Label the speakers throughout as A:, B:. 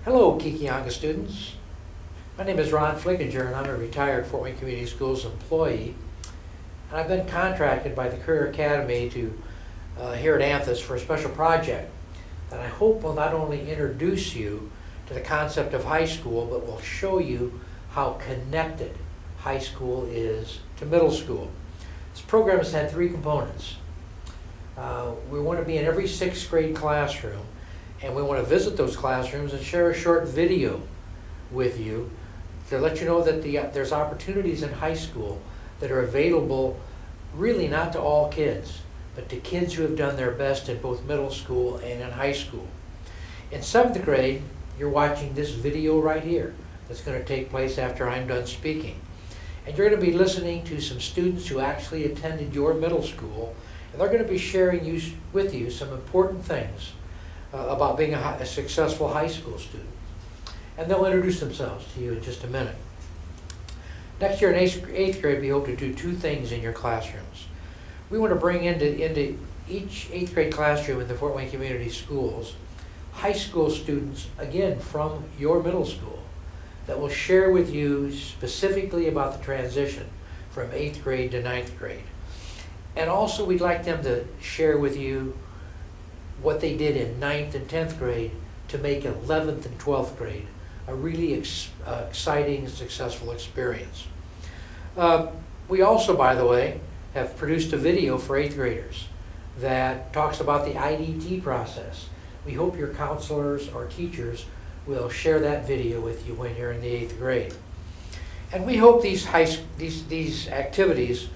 A: Hello, Kekionga students. My name is Ron Flickinger, and I'm a retired Fort Wayne Community Schools employee. And I've been contracted by the Career Academy to here at Anthus for a special project that I hope will not only introduce you to the concept of high school, but will show you how connected high school is to middle school. This program has had three components. We want to be in every 6th grade classroom, and we want to visit those classrooms and share a short video with you to let you know that there's opportunities in high school that are available really not to all kids, but to kids who have done their best in both middle school and in high school. In 7th grade, you're watching this video right here that's going to take place after I'm done speaking. And you're going to be listening to some students who actually attended your middle school, and they're going to be sharing with you some important things about being a successful high school student. And they'll introduce themselves to you in just a minute. Next year in 8th grade, we hope to do two things in your classrooms. We want to bring into each 8th grade classroom in the Fort Wayne Community Schools high school students, again, from your middle school, that will share with you specifically about the transition from 8th grade to 9th grade. And also we'd like them to share with you what they did in 9th and 10th grade to make 11th and 12th grade a really exciting and successful experience. We also, by the way, have produced a video for 8th graders that talks about the IDT process. We hope your counselors or teachers will share that video with you when you're in the 8th grade. And we hope these activities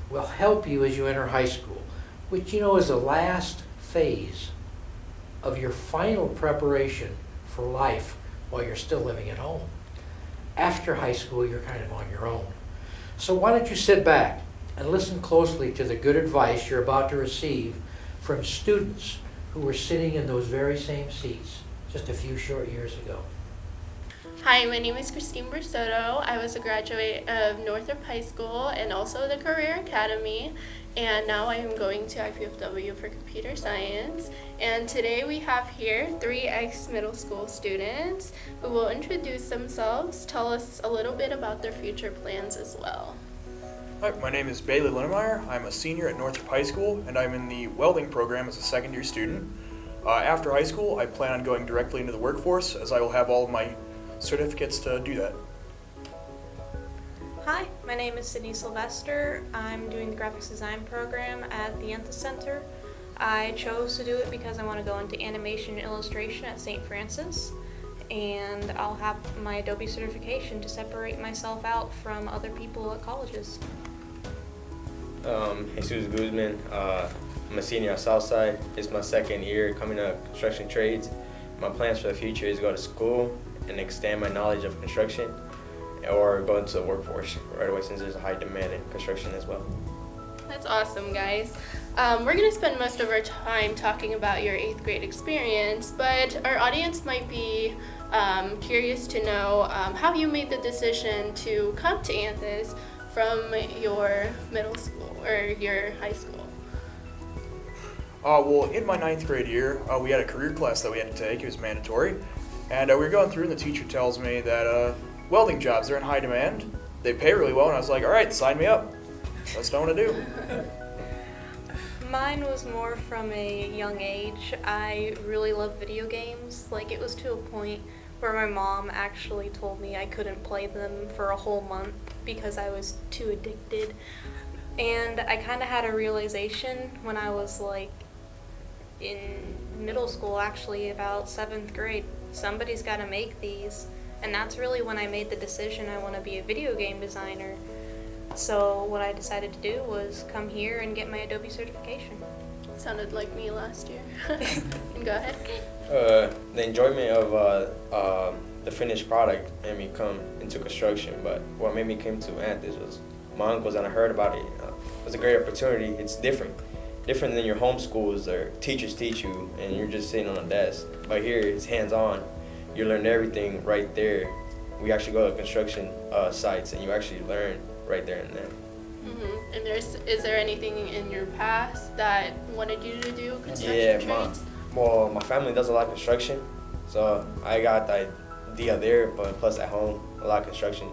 A: will help you as you enter high school, which is the last phase of your final preparation for life while you're still living at home. After high school, you're kind of on your own. So why don't you sit back and listen closely to the good advice you're about to receive from students who were sitting in those very same seats just a few short years ago.
B: Hi, my name is Christine Bersoto. I was a graduate of Northrop High School and also the Career Academy, and now I am going to IPFW for computer science. And today we have here 3 ex-middle school students who will introduce themselves, tell us a little bit about their future plans as well.
C: Hi, my name is Bailey Linnemeyer. I'm a senior at Northrop High School, and I'm in the welding program as a second-year student. After high school, I plan on going directly into the workforce, as I will have all of my certificates to do that.
D: Hi, my name is Sydney Sylvester. I'm doing the graphics design program at the Anthus Center. I chose to do it because I want to go into animation and illustration at St. Francis, and I'll have my Adobe certification to separate myself out from other people at colleges.
E: Jesus Guzman. I'm a senior at Southside. It's my second year coming to construction trades. My plans for the future is go to school and extend my knowledge of construction, or go into the workforce right away since there's a high demand in construction as well.
B: That's awesome, guys. We're going to spend most of our time talking about your 8th grade experience, but our audience might be curious to know how you made the decision to come to Anthus from your middle school or your high school.
C: Well, in my 9th grade year, we had a career class that we had to take. It was mandatory. And we were going through, and the teacher tells me that welding jobs are in high demand. They pay really well, and I was like, all right, sign me up. That's what I want to do.
D: Mine was more from a young age. I really love video games. It was to a point where my mom actually told me I couldn't play them for a whole month because I was too addicted. And I kind of had a realization when I was in middle school, actually about 7th grade. Somebody's got to make these, and that's really when I made the decision I want to be a video game designer. So what I decided to do was come here and get my Adobe certification.
B: Sounded like me last year. And go ahead.
E: The enjoyment of the finished product made me come into construction, but what made me come to Anthus was my uncles, and I heard about it. It was a great opportunity. It's different than your home schools or teachers teach you and you're just sitting on a desk. But here it's hands-on. You learn everything right there. We actually go to construction sites and you actually learn right there and then.
B: Mm-hmm. And is there anything in your past that wanted you to do construction trades?
E: My family does a lot of construction, so I got the deal there, but plus at home, a lot of construction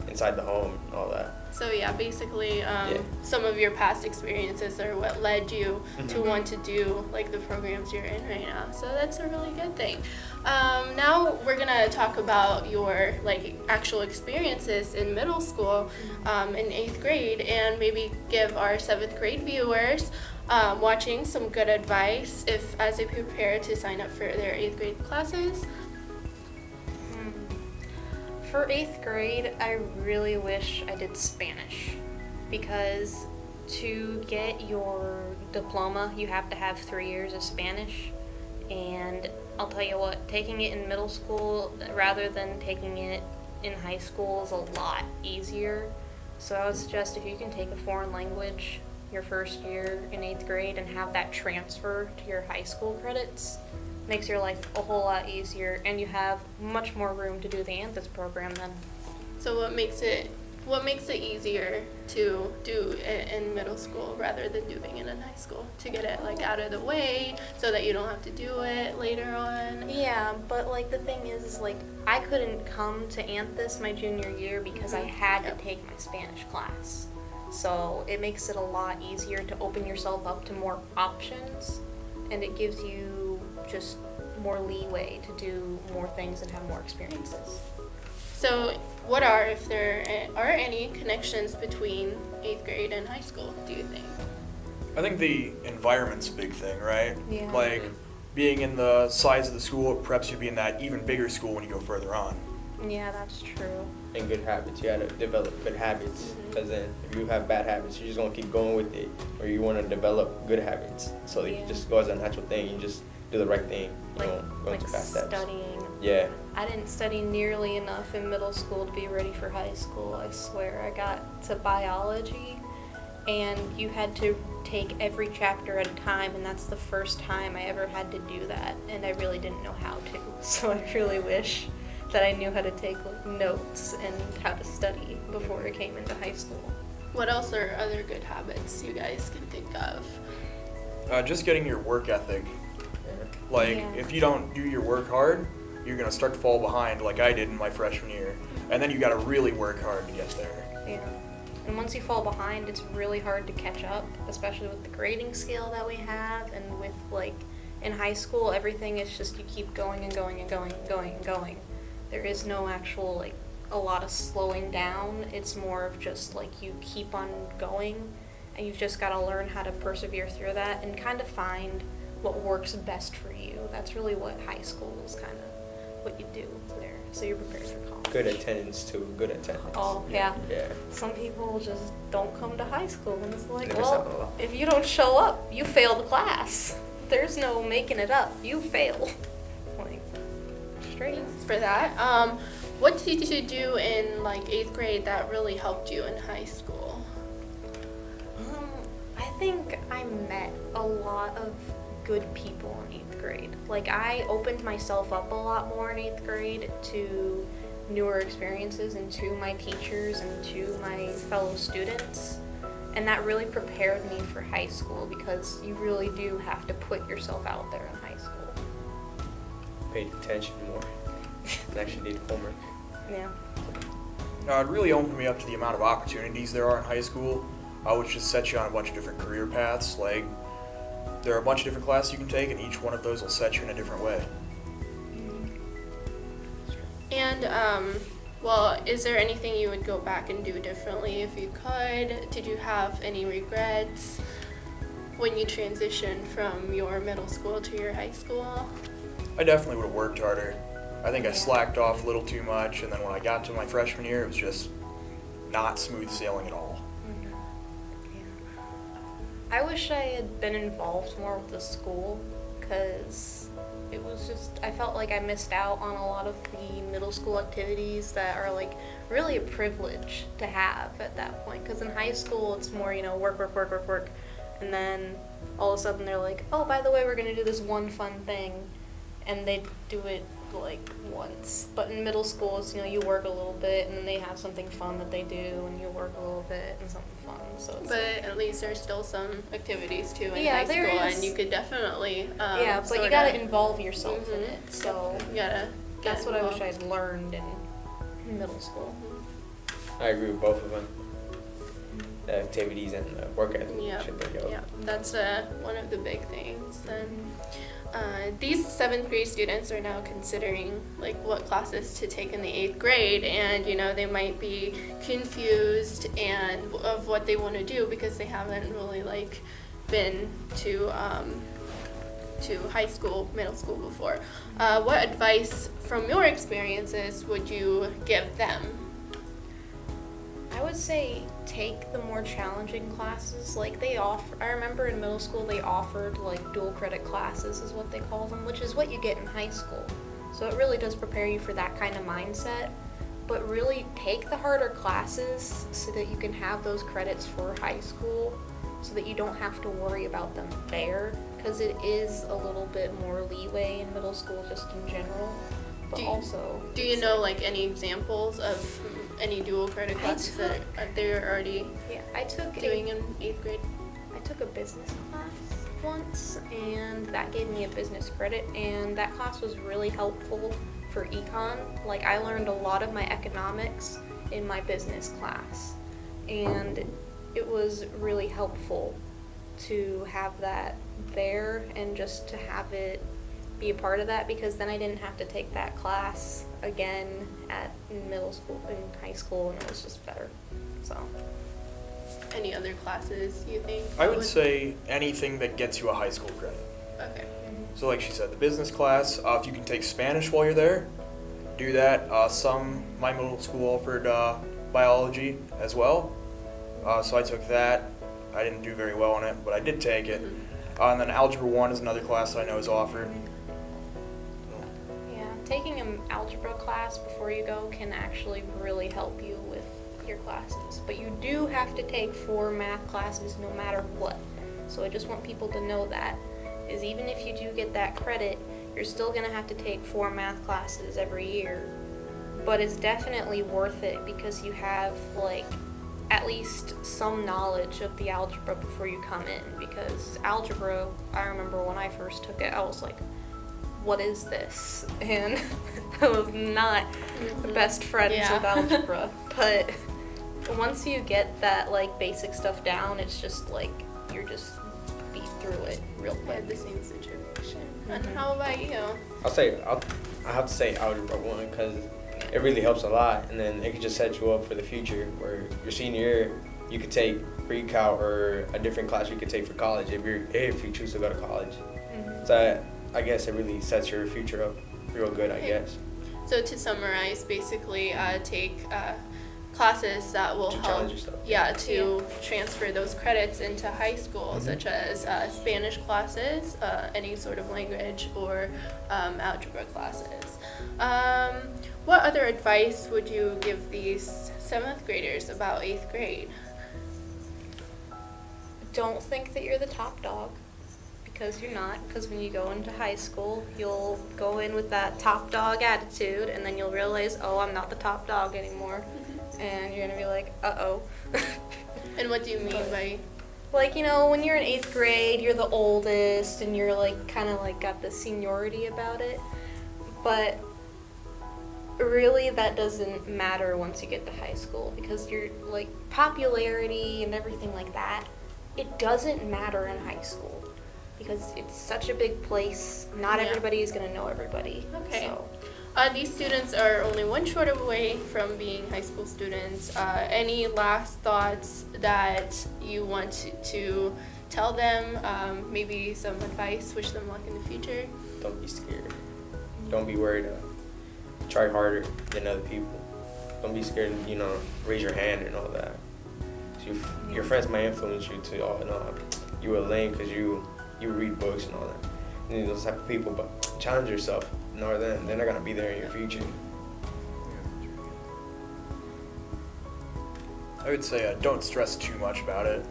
E: inside the home and all that.
B: So yeah, basically,
E: Yeah.
B: some of your past experiences are what led you to
E: Mhm.
B: want to do like the programs you're in right now. So that's a really good thing. Now we're gonna talk about your like actual experiences in middle school, in 8th grade, and maybe give our 7th grade viewers watching some good advice if as they prepare to sign up for their 8th grade classes.
D: For 8th grade, I really wish I did Spanish because to get your diploma, you have to have 3 years of Spanish. And I'll tell you what, taking it in middle school rather than taking it in high school is a lot easier. So I would suggest if you can take a foreign language your first year in 8th grade and have that transfer to your high school credits, makes your life a whole lot easier, and you have much more room to do the ANTHUS program then.
B: So what makes it easier to do in middle school rather than doing it in high school, to get it like out of the way so that you don't have to do it later on?
D: Yeah, but like the thing is like I couldn't come to ANTHUS my junior year because I had to take my Spanish class. So it makes it a lot easier to open yourself up to more options, and it gives you just more leeway to do more things and have more experiences.
B: So what are, if there are any connections between 8th grade and high school, do you think?
C: I think the environment's a big thing, right?
D: Yeah.
C: Like being in the size of the school preps you to be in that even bigger school when you go further on.
D: Yeah, that's true.
E: And good habits. You gotta develop good habits, because then if you have bad habits, you're just gonna keep going with it, or you want to develop good habits. So
D: Yeah.
E: you just go as a natural thing. You just do the right thing. You
D: Like
E: don't go
D: like
E: into fast steps.
D: studying.
E: Yeah.
D: I didn't study nearly enough in middle school to be ready for high school. I swear. I got to biology, and you had to take every chapter at a time, and that's the first time I ever had to do that, and I really didn't know how to. So I really wish that I knew how to take like, notes and how to study before I came into high school.
B: What else are other good habits you guys can think of?
C: Just getting your work ethic.
E: Yeah.
C: Like,
D: Yeah.
C: if you don't do your work hard, you're going to start to fall behind like I did in my freshman year. And then you got to really work hard to get there.
D: Yeah. And once you fall behind, it's really hard to catch up, especially with the grading scale that we have, and with like in high school, everything is just you keep going and going and going and going and going. There is no actual like a lot of slowing down. It's more of just like you keep on going, and you've just got to learn how to persevere through that and kind of find what works best for you. That's really what high school is kind of what you do there. So you're prepared for college.
E: Good attendance too. Good attendance.
D: Oh, yeah.
E: Yeah.
D: Some people just don't come to high school, and it's like,
E: They miss out on a
D: well,
E: lot.
D: if you don't show up, you fail the class. There's no making it up. You fail. Like, straight.
B: Thanks for that. What did you do in like 8th grade that really helped you in high school?
D: I think I met a lot of good people in 8th grade. Like, I opened myself up a lot more in 8th grade to newer experiences and to my teachers and to my fellow students. And that really prepared me for high school, because you really do have to put yourself out there in high school.
E: Paid attention more. And actually did homework.
D: Yeah.
C: It really opened me up to the amount of opportunities there are in high school, which just sets you on a bunch of different career paths. Like, there are a bunch of different classes you can take, and each one of those will set you in a different way.
B: And well, is there anything you would go back and do differently if you could? Did you have any regrets when you transitioned from your middle school to your high school?
C: I definitely would have worked harder. I think I
D: Yeah.
C: slacked off a little too much, and then when I got to my freshman year, it was just not smooth sailing at all.
D: I wish I had been involved more with the school, because it was just, I felt like I missed out on a lot of the middle school activities that are like really a privilege to have at that point. Because in high school, it's more, you know, work, work, work, work, work. And then all of a sudden they're like, oh, by the way, we're going to do this one fun thing. And they do it like once. But in middle school, it's, you know, you work a little bit, and then they have something fun that they do, and you work a little bit and something fun. So it's
B: But at least there's still some activities too in
D: Yeah,
B: high
D: there
B: school,
D: is.
B: and you could definitely
D: yeah, but you
B: sorta-
D: gotta involve yourself in
B: Mhm.
D: it. So
B: You gotta
D: That's what I wish
B: involved.
D: I'd learned in middle school.
E: I agree with both of them. The activities and the work ethic
B: Yeah,
E: should bring up.
B: yeah, that's one of the big things. And these 7th grade students are now considering like what classes to take in the 8th grade, and you know they might be confused and of what they want to do because they haven't really like been to high school, middle school before. What advice from your experiences would you give them?
D: I would say take the more challenging classes. Like I remember in middle school they offered like dual credit classes is what they call them, which is what you get in high school. So it really does prepare you for that kind of mindset. But really take the harder classes so that you can have those credits for high school, so that you don't have to worry about them there, because it is a little bit more leeway in middle school just in general. But
B: Do you know like any examples of any dual credit classes that they're already
D: I took
B: doing in 8th grade?
D: I took a business class once, and that gave me a business credit, and that class was really helpful for econ. Like I learned a lot of my economics in my business class, and it was really helpful to have that there and just to have it be a part of that, because then I didn't have to take that class again in middle school and high school, and it was just better. So
B: Any other classes you think?
C: I would say anything that gets you a high school credit.
B: Okay.
C: So like she said, the business class, if you can take Spanish while you're there, do that. My middle school offered biology as well. So I took that. I didn't do very well on it, but I did take it. And then Algebra 1 is another class that I know is offered.
D: yeah, taking an algebra class before you go can actually really help you with your classes. But you do have to take 4 math classes no matter what. So I just want people to know that, is even if you do get that credit, you're still going to have to take 4 math classes every year. But it's definitely worth it because you have like at least some knowledge of the algebra before you come in, because algebra, I remember when I first took it, I was like, what is this? And I was not the best friends with algebra. But once you get that like basic stuff down, it's just like you're just beat through it real
B: I had
D: quick.
B: the same situation. And how about you?
E: I have to say Algebra 1 because it really helps a lot, and then it could just set you up for the future where your senior year you could take pre-cal or a different class you could take for college if you choose to go to college. So I guess it really sets your future up real good, I guess.
B: So to summarize, basically take classes that will
E: To
B: help
E: challenge yourself.
B: to transfer those credits into high school, such as Spanish classes, any sort of language, or algebra classes. What other advice would you give these 7th graders about 8th grade?
D: Don't think that you're the top dog, because you're not. Because when you go into high school, you'll go in with that top dog attitude, and then you'll realize, oh, I'm not the top dog anymore. And you're going to be like, uh-oh.
B: And what do you mean by...
D: Like, you know, when you're in 8th grade, you're the oldest, and you're like kind of like got the seniority about it. But really, that doesn't matter once you get to high school, because you're like popularity and everything like that, it doesn't matter in high school because it's such a big place. Not
B: Yeah.
D: everybody is going to know everybody.
B: Okay.
D: So.
B: These students are only one short away from being high school students. Any last thoughts that you want to tell them? Maybe some advice, wish them luck in the future?
E: Don't be scared. Don't be worried. Try harder than other people. Don't be scared to, raise your hand and all that. So your friends might influence you to, oh, no, you were lame because you read books and all that. And those type of people, but challenge yourself. No, they're not going to be there in your future.
C: I would say don't stress too much about it.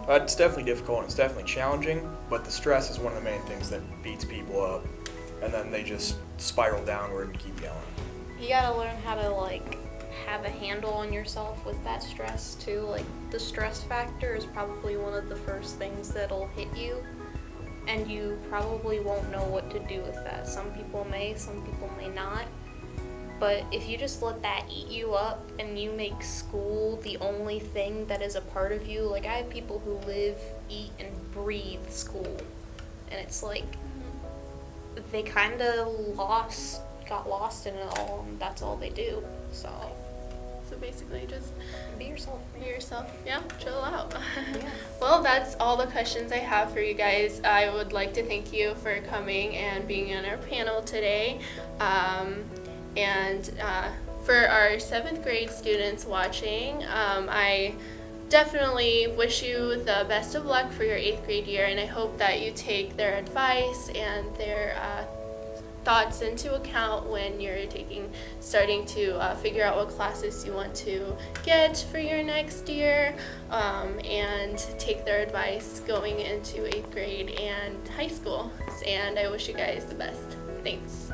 C: It's definitely difficult and it's definitely challenging, but the stress is one of the main things that beats people up, and then they just spiral downward and keep going.
D: You gotta learn how to like have a handle on yourself with that stress too. Like the stress factor is probably one of the first things that'll hit you, and you probably won't know what to do with that. Some people may not, But if you just let that eat you up and you make school the only thing that is a part of you, like I have people who live, eat, and breathe school. And it's like they kind of got lost in it all, and that's all they do. So
B: basically just
D: be yourself.
B: be yourself. Yeah, chill out.
D: Yeah.
B: Well, that's all the questions I have for you guys. I would like to thank you for coming and being on our panel today. And for our 7th grade students watching, I definitely wish you the best of luck for your 8th grade year, and I hope that you take their advice and their thoughts into account when you're starting to figure out what classes you want to get for your next year, and take their advice going into 8th grade and high school. And I wish you guys the best. Thanks.